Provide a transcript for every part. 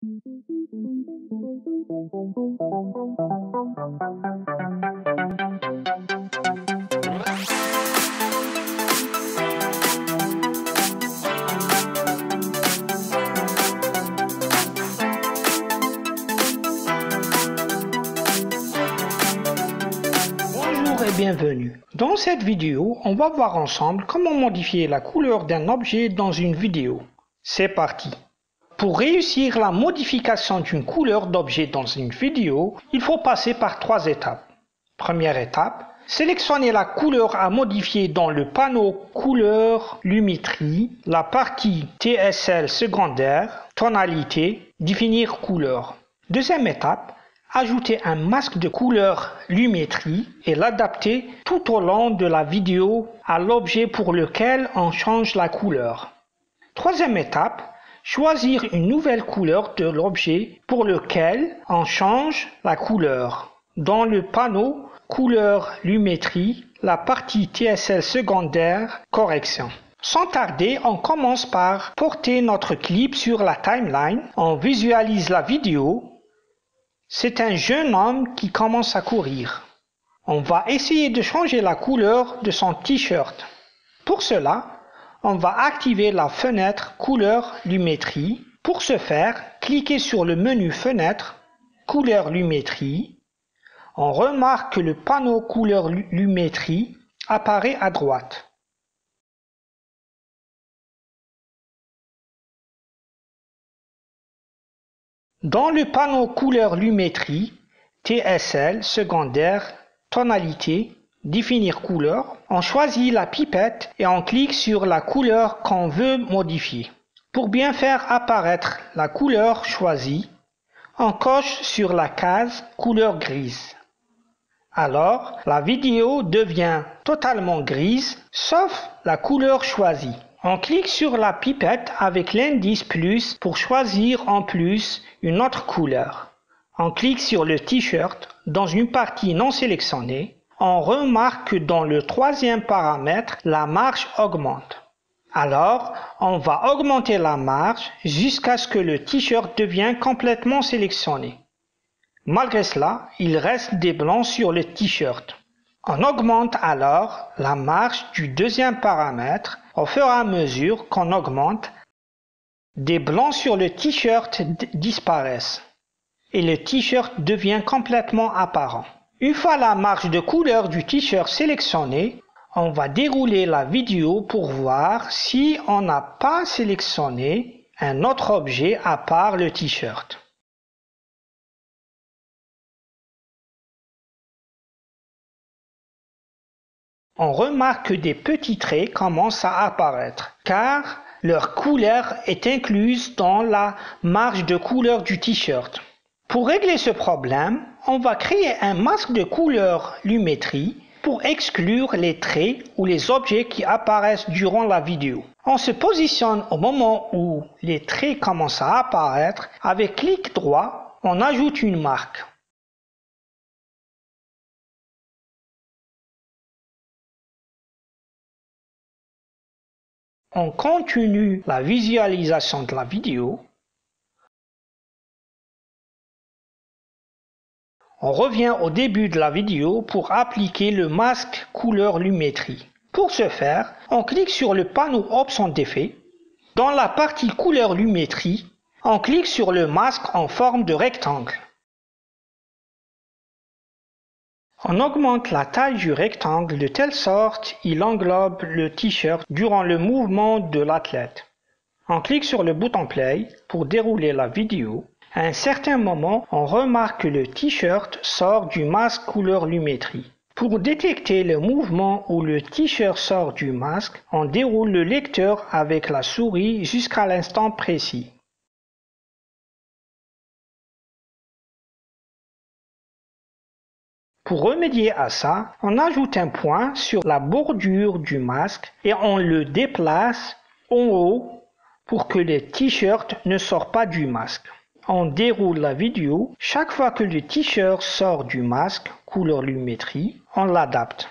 Bonjour et bienvenue. Dans cette vidéo, on va voir ensemble comment modifier la couleur d'un objet dans une vidéo. C'est parti. Pour réussir la modification d'une couleur d'objet dans une vidéo, il faut passer par 3 étapes. Première étape, sélectionner la couleur à modifier dans le panneau Couleur, Lumétrie, la partie TSL secondaire, Tonalité, Définir couleur. Deuxième étape, ajouter un masque de couleur Lumétrie et l'adapter tout au long de la vidéo à l'objet pour lequel on change la couleur. Troisième étape, choisir une nouvelle couleur de l'objet pour lequel on change la couleur. Dans le panneau Couleur Lumétrie, la partie TSL secondaire, Correction. Sans tarder, on commence par porter notre clip sur la timeline. On visualise la vidéo. C'est un jeune homme qui commence à courir. On va essayer de changer la couleur de son t-shirt. Pour cela, on va activer la fenêtre Couleur Lumétrie. Pour ce faire, cliquez sur le menu Fenêtre, Couleur Lumétrie. On remarque que le panneau Couleur Lumétrie apparaît à droite. Dans le panneau Couleur Lumétrie, TSL secondaire, Tonalité, Définir couleur, on choisit la pipette et on clique sur la couleur qu'on veut modifier. Pour bien faire apparaître la couleur choisie, on coche sur la case Couleur grise. Alors, la vidéo devient totalement grise, sauf la couleur choisie. On clique sur la pipette avec l'indice plus pour choisir en plus une autre couleur. On clique sur le t-shirt dans une partie non sélectionnée. On remarque que dans le troisième paramètre, la marge augmente. Alors, on va augmenter la marge jusqu'à ce que le t-shirt devienne complètement sélectionné. Malgré cela, il reste des blancs sur le t-shirt. On augmente alors la marge du deuxième paramètre au fur et à mesure qu'on augmente. Des blancs sur le t-shirt disparaissent et le t-shirt devient complètement apparent. Une fois la marge de couleur du t-shirt sélectionnée, on va dérouler la vidéo pour voir si on n'a pas sélectionné un autre objet à part le t-shirt. On remarque que des petits traits commencent à apparaître, car leur couleur est incluse dans la marge de couleur du t-shirt. Pour régler ce problème, on va créer un masque de couleur Lumétrie pour exclure les traits ou les objets qui apparaissent durant la vidéo. On se positionne au moment où les traits commencent à apparaître. Avec clic droit, on ajoute une marque. On continue la visualisation de la vidéo. On revient au début de la vidéo pour appliquer le masque couleur Lumétrie. Pour ce faire, on clique sur le panneau Options d'effet. Dans la partie couleur Lumétrie, on clique sur le masque en forme de rectangle. On augmente la taille du rectangle de telle sorte qu'il englobe le t-shirt durant le mouvement de l'athlète. On clique sur le bouton Play pour dérouler la vidéo. À un certain moment, on remarque que le t-shirt sort du masque couleur Lumétrie. Pour détecter le mouvement où le t-shirt sort du masque, on déroule le lecteur avec la souris jusqu'à l'instant précis. Pour remédier à ça, on ajoute un point sur la bordure du masque et on le déplace en haut pour que le t-shirt ne sorte pas du masque. On déroule la vidéo. Chaque fois que le t-shirt sort du masque couleur Lumétrie, on l'adapte.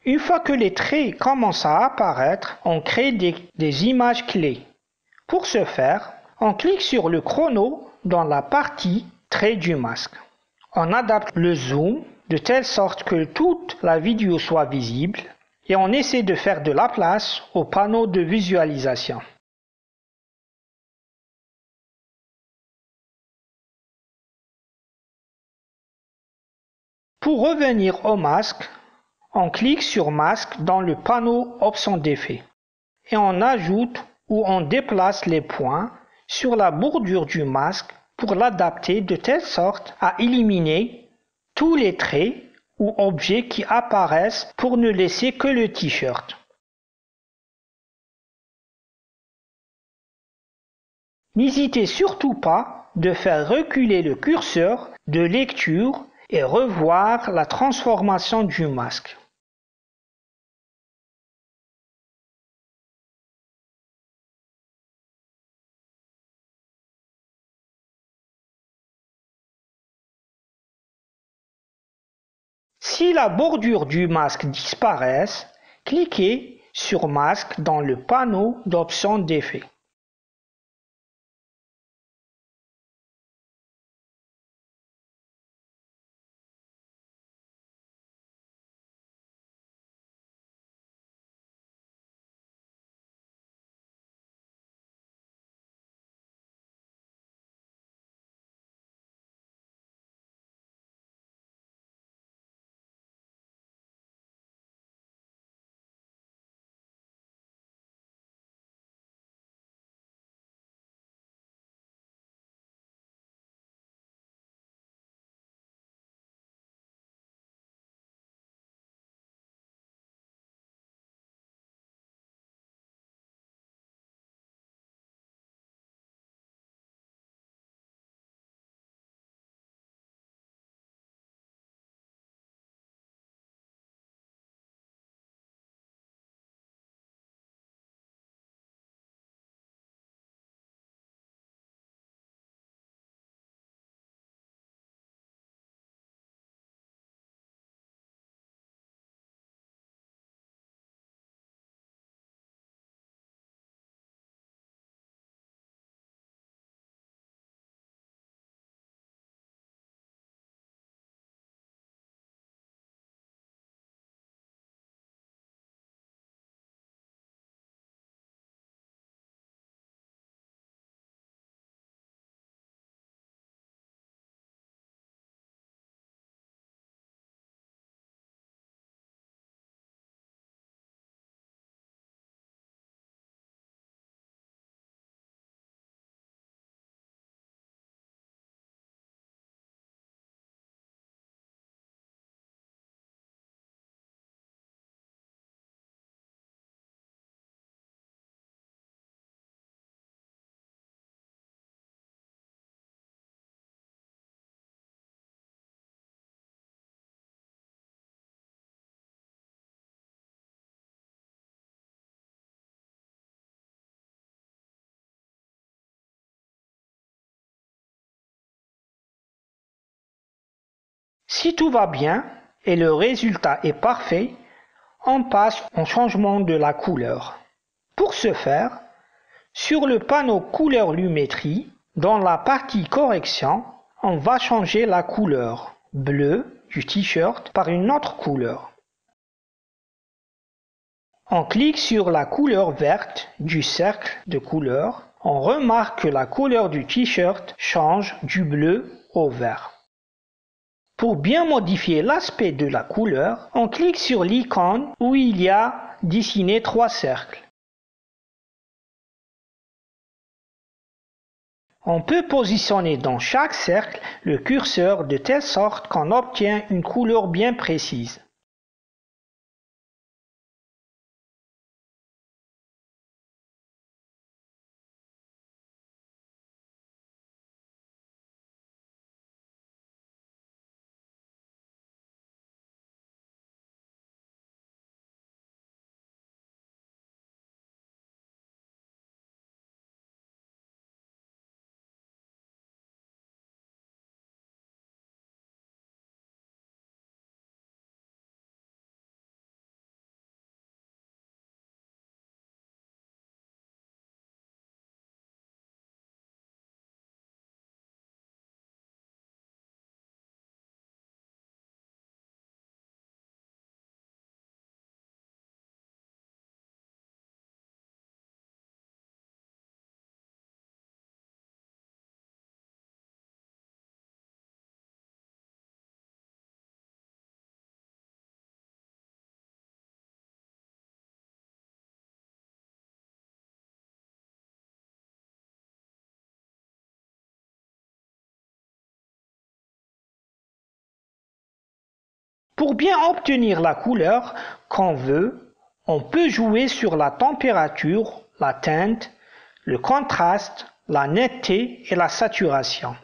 Une fois que les traits commencent à apparaître, on crée des images clés. Pour ce faire, on clique sur le chrono dans la partie Trait du masque. On adapte le zoom de telle sorte que toute la vidéo soit visible et on essaie de faire de la place au panneau de visualisation. Pour revenir au masque, on clique sur Masque dans le panneau Options d'effet et on ajoute ou on déplace les points sur la bordure du masque pour l'adapter de telle sorte à éliminer tous les traits ou objets qui apparaissent pour ne laisser que le t-shirt. N'hésitez surtout pas de faire reculer le curseur de lecture et revoir la transformation du masque. Si la bordure du masque disparaît, cliquez sur Masque dans le panneau d'options d'effet. Si tout va bien et le résultat est parfait, on passe au changement de la couleur. Pour ce faire, sur le panneau Couleur Lumétrie, dans la partie Correction, on va changer la couleur bleue du t-shirt par une autre couleur. On clique sur la couleur verte du cercle de couleur. On remarque que la couleur du t-shirt change du bleu au vert. Pour bien modifier l'aspect de la couleur, on clique sur l'icône où il y a dessiné 3 cercles. On peut positionner dans chaque cercle le curseur de telle sorte qu'on obtient une couleur bien précise. Pour bien obtenir la couleur qu'on veut, on peut jouer sur la température, la teinte, le contraste, la netteté et la saturation.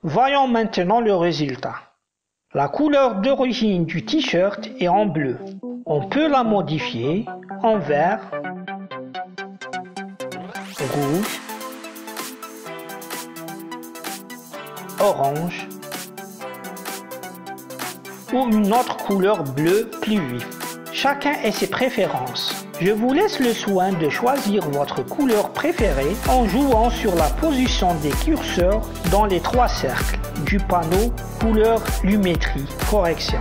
Voyons maintenant le résultat. La couleur d'origine du t-shirt est en bleu. On peut la modifier en vert, rouge, orange ou une autre couleur bleue plus vive. Chacun a ses préférences. Je vous laisse le soin de choisir votre couleur préférée en jouant sur la position des curseurs dans les 3 cercles du panneau couleur lumétrie correction.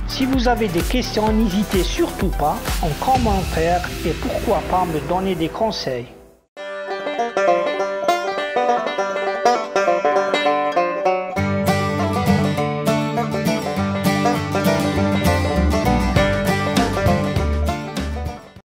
Si vous avez des questions, n'hésitez surtout pas en commentaire et pourquoi pas me donner des conseils.